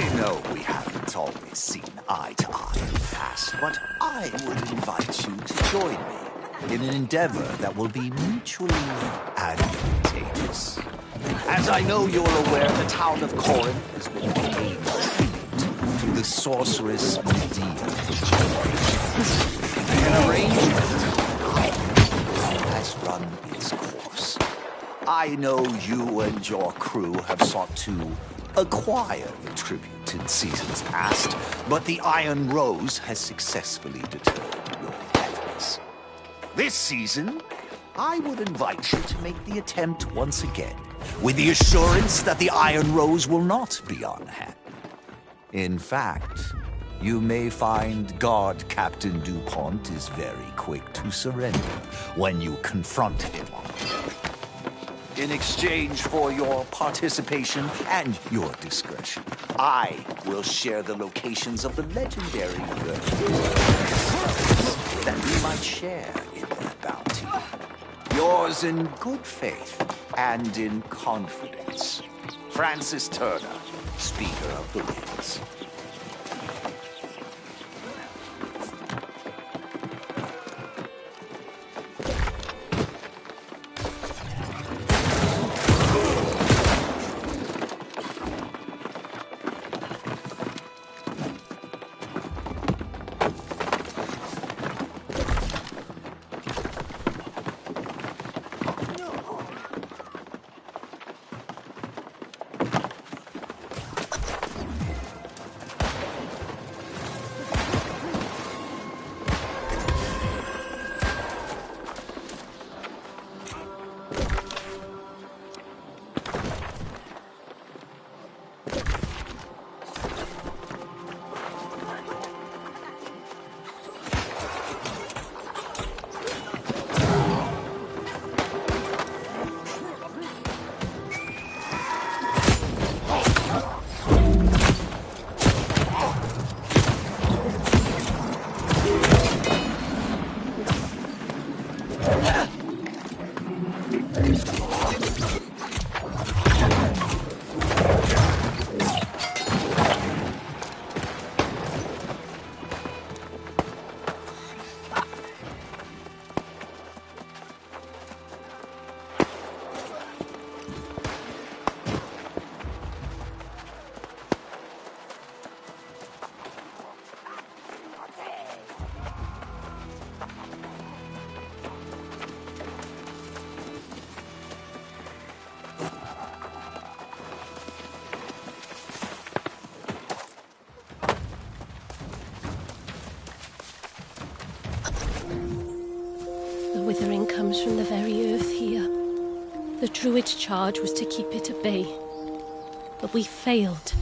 I know we haven't always seen eye to eye in the past, but I would invite you to join me in an endeavor that will be mutually advantageous. As I know you're aware, the town of Corinth has been paying tribute to the sorceress Medea. An arrangement has run its course. I know you and your crew have sought to acquire the tribute in seasons past, but the Iron Rose has successfully deterred your efforts. This season, I would invite you to make the attempt once again, with the assurance that the Iron Rose will not be on hand. In fact, you may find Guard Captain DuPont is very quick to surrender when you confront him on it. In exchange for your participation and your discretion, I will share the locations of the legendary that we might share in that bounty. Yours in good faith and in confidence, Francis Turner, Speaker of the Winds. The withering comes from the very earth here. The Druid's charge was to keep it at bay. But we failed.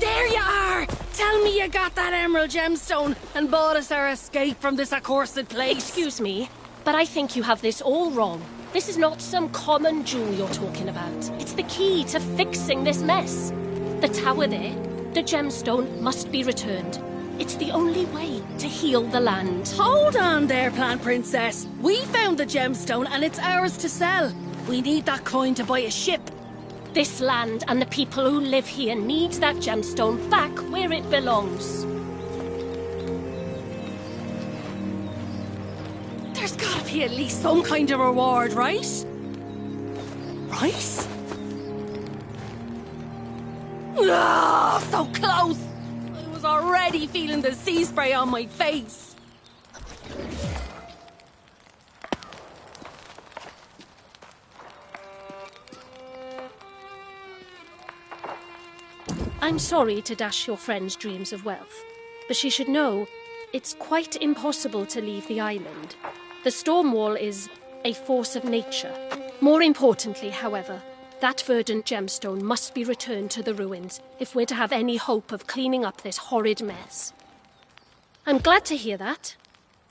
There you are! Tell me you got that emerald gemstone and bought us our escape from this accursed place. Excuse me, but I think you have this all wrong. This is not some common jewel you're talking about. It's the key to fixing this mess. The tower there, the gemstone must be returned. It's the only way to heal the land. Hold on there, Plant Princess. We found the gemstone and it's ours to sell. We need that coin to buy a ship. This land and the people who live here need that gemstone back where it belongs. There's gotta be at least some kind of reward, right? Right? Ah, so close! I was already feeling the sea spray on my face. I'm sorry to dash your friend's dreams of wealth, but she should know it's quite impossible to leave the island. The storm wall is a force of nature. More importantly, however, that verdant gemstone must be returned to the ruins if we're to have any hope of cleaning up this horrid mess. I'm glad to hear that,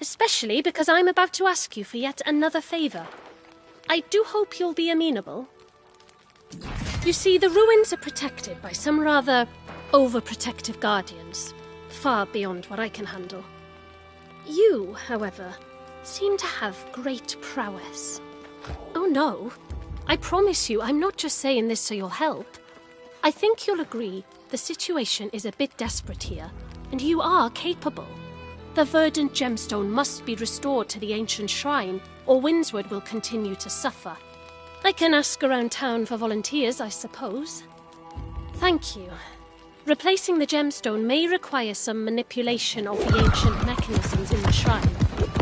especially because I'm about to ask you for yet another favour. I do hope you'll be amenable. You see, the ruins are protected by some rather overprotective guardians, far beyond what I can handle. You, however, seem to have great prowess. Oh no, I promise you, I'm not just saying this so you'll help. I think you'll agree the situation is a bit desperate here, and you are capable. The verdant gemstone must be restored to the ancient shrine, or Windswood will continue to suffer. I can ask around town for volunteers, I suppose. Thank you. Replacing the gemstone may require some manipulation of the ancient mechanisms in the shrine,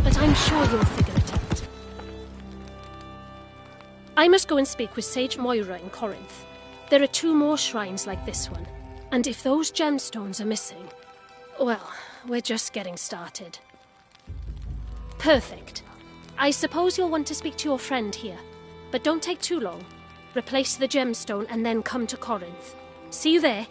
but I'm sure you'll figure it out. I must go and speak with Sage Moira in Corinth. There are 2 more shrines like this one, and if those gemstones are missing, well, we're just getting started. Perfect. I suppose you'll want to speak to your friend here, but don't take too long. Replace the gemstone and then come to Corinth. See you there.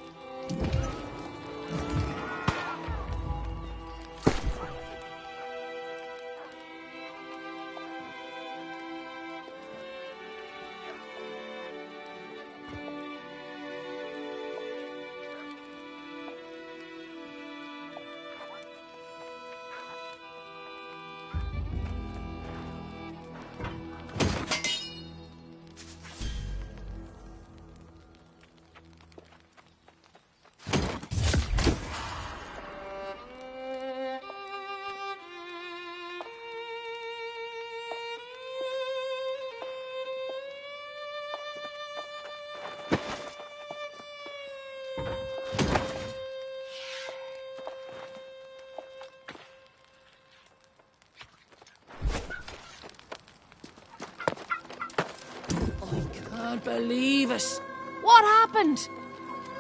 Can't believe it. What happened?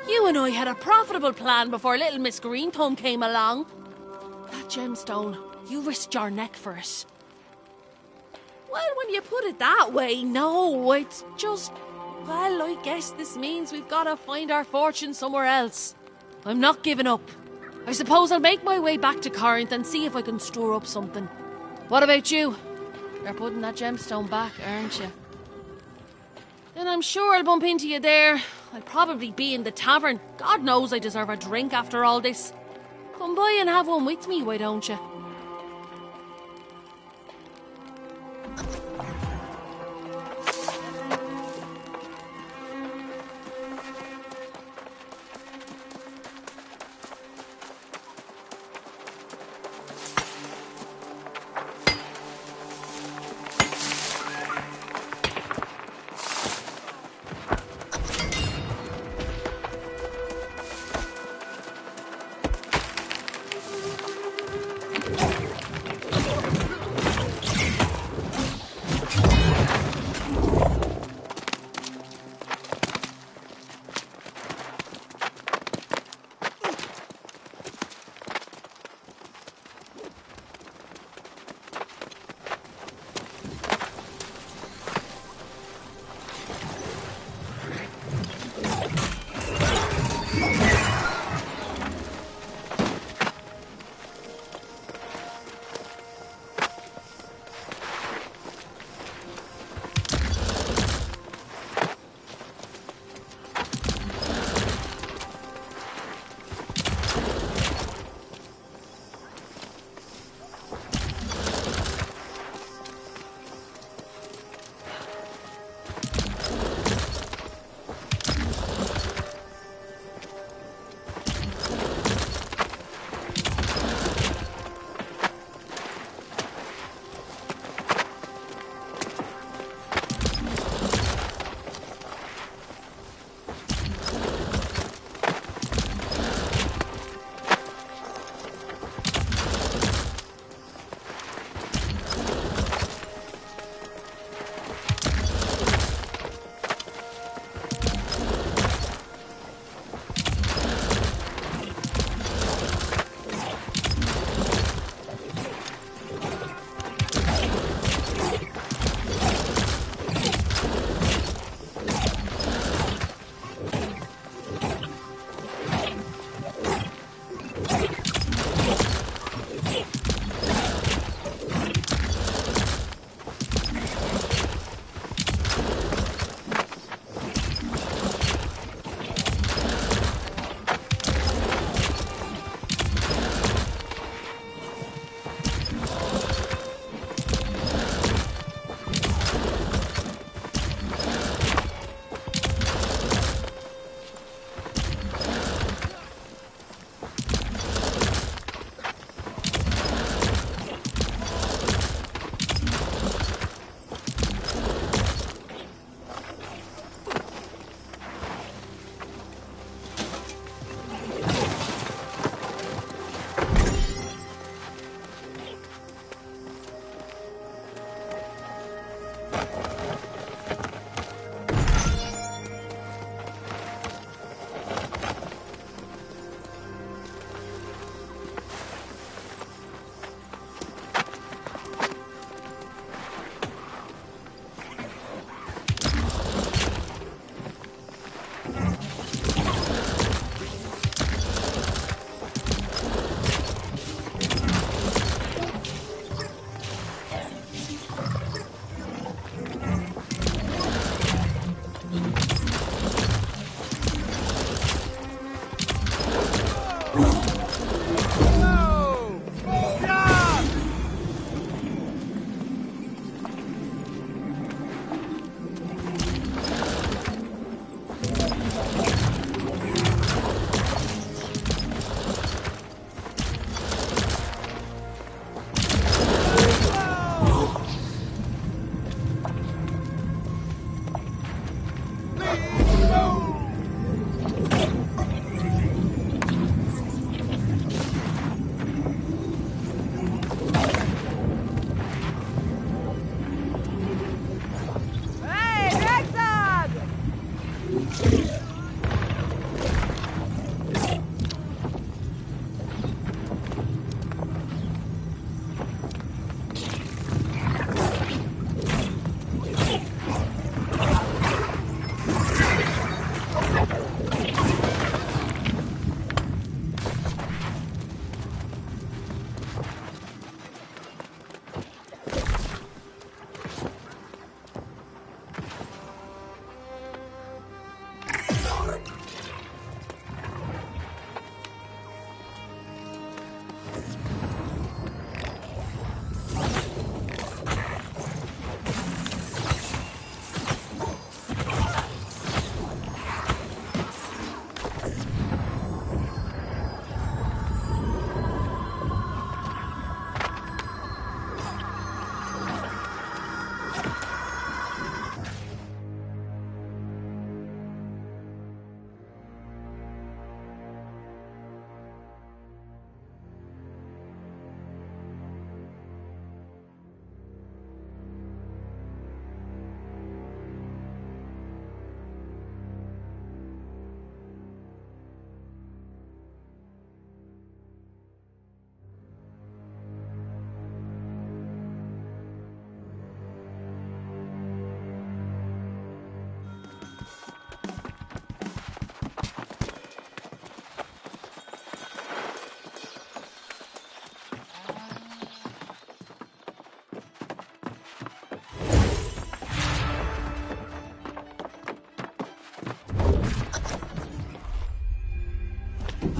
You and I had a profitable plan before little Miss Greenthumb came along. That gemstone, you risked your neck for it. Well, when you put it that way, no, it's just... Well, I guess this means we've got to find our fortune somewhere else. I'm not giving up. I suppose I'll make my way back to Corinth and see if I can store up something. What about you? You're putting that gemstone back, aren't you? Then I'm sure I'll bump into you there. I'll probably be in the tavern. God knows I deserve a drink after all this. Come by and have one with me, why don't you?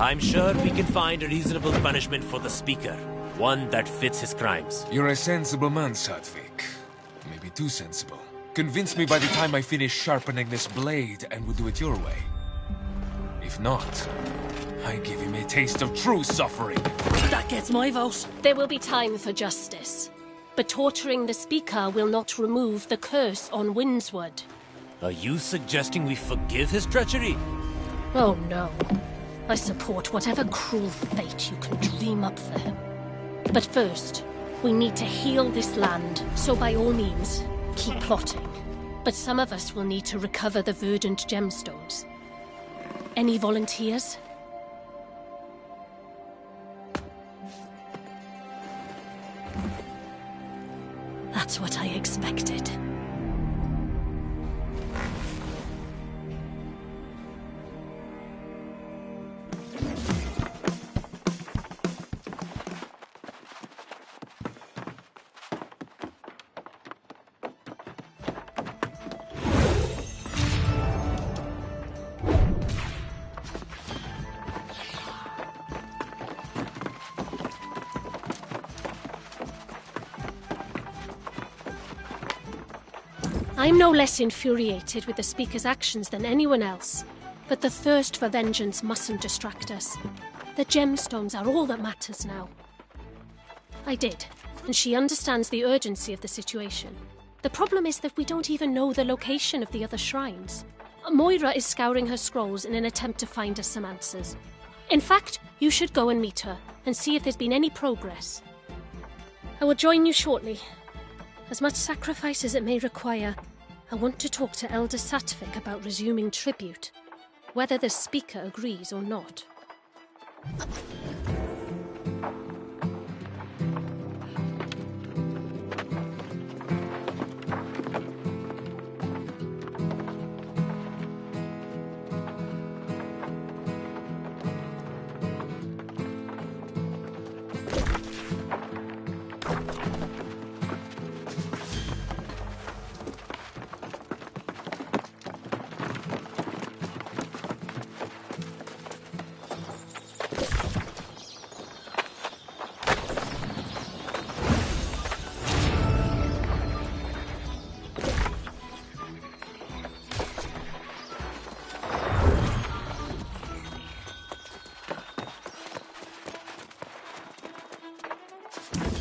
I'm sure we can find a reasonable punishment for the Speaker. One that fits his crimes. You're a sensible man, Sadvik. Maybe too sensible. Convince me by the time I finish sharpening this blade, and we'll do it your way. If not, I give him a taste of true suffering. That gets my vote. There will be time for justice. But torturing the Speaker will not remove the curse on Windswood. Are you suggesting we forgive his treachery? Oh no. I support whatever cruel fate you can dream up for him. But first, we need to heal this land, so by all means, keep plotting. But some of us will need to recover the verdant gemstones. Any volunteers? That's what I expected. I'm no less infuriated with the Speaker's actions than anyone else, but the thirst for vengeance mustn't distract us. The gemstones are all that matters now. I did, and she understands the urgency of the situation. The problem is that we don't even know the location of the other shrines. Moira is scouring her scrolls in an attempt to find us some answers. In fact, you should go and meet her, and see if there's been any progress. I will join you shortly. As much sacrifice as it may require, I want to talk to Elder Satvik about resuming tribute, whether the Speaker agrees or not.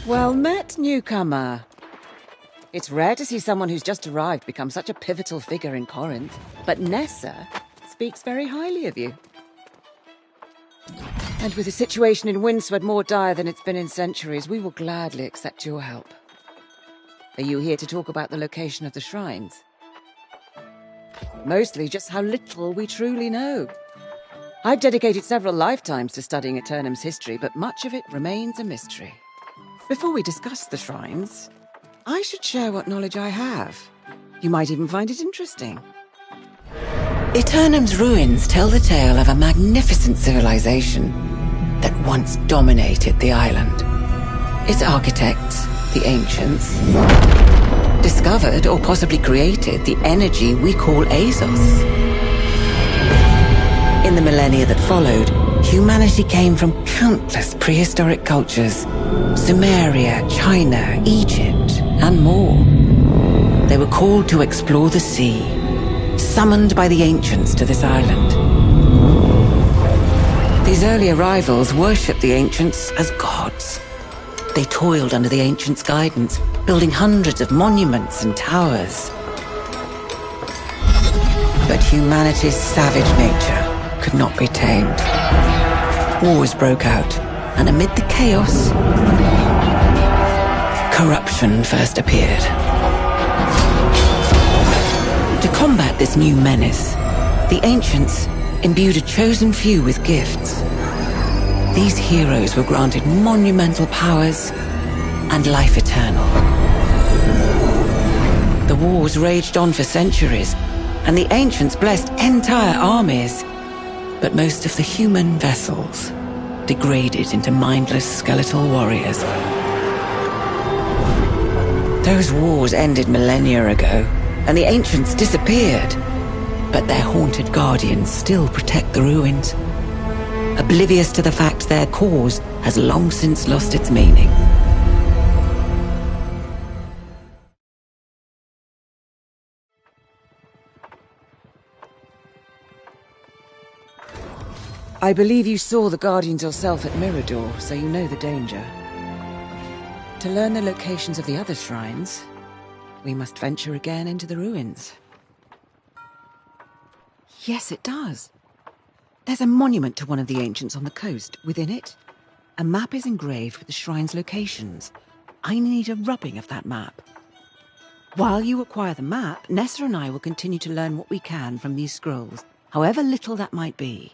Well met, newcomer. It's rare to see someone who's just arrived become such a pivotal figure in Corinth, but Nessa speaks very highly of you. And with the situation in Windswood more dire than it's been in centuries, we will gladly accept your help. Are you here to talk about the location of the shrines? Mostly just how little we truly know. I've dedicated several lifetimes to studying Eternum's history, but much of it remains a mystery. Before we discuss the shrines, I should share what knowledge I have. You might even find it interesting. Eternum's ruins tell the tale of a magnificent civilization that once dominated the island. Its architects, the ancients, discovered or possibly created the energy we call Azos. In the millennia that followed, humanity came from countless prehistoric cultures: Sumeria, China, Egypt, and more. They were called to explore the sea, summoned by the ancients to this island. These early arrivals worshipped the ancients as gods. They toiled under the ancients' guidance, building hundreds of monuments and towers. But humanity's savage nature could not be tamed. Wars broke out, and amid the chaos, corruption first appeared. To combat this new menace, the ancients imbued a chosen few with gifts. These heroes were granted monumental powers and life eternal. The wars raged on for centuries, and the ancients blessed entire armies. But most of the human vessels degraded into mindless skeletal warriors. Those wars ended millennia ago, and the ancients disappeared. But their haunted guardians still protect the ruins, oblivious to the fact their cause has long since lost its meaning. I believe you saw the Guardians yourself at Mirador, so you know the danger. To learn the locations of the other shrines, we must venture again into the ruins. Yes, it does. There's a monument to one of the ancients on the coast. Within it, a map is engraved with the shrine's locations. I need a rubbing of that map. While you acquire the map, Nessa and I will continue to learn what we can from these scrolls, however little that might be.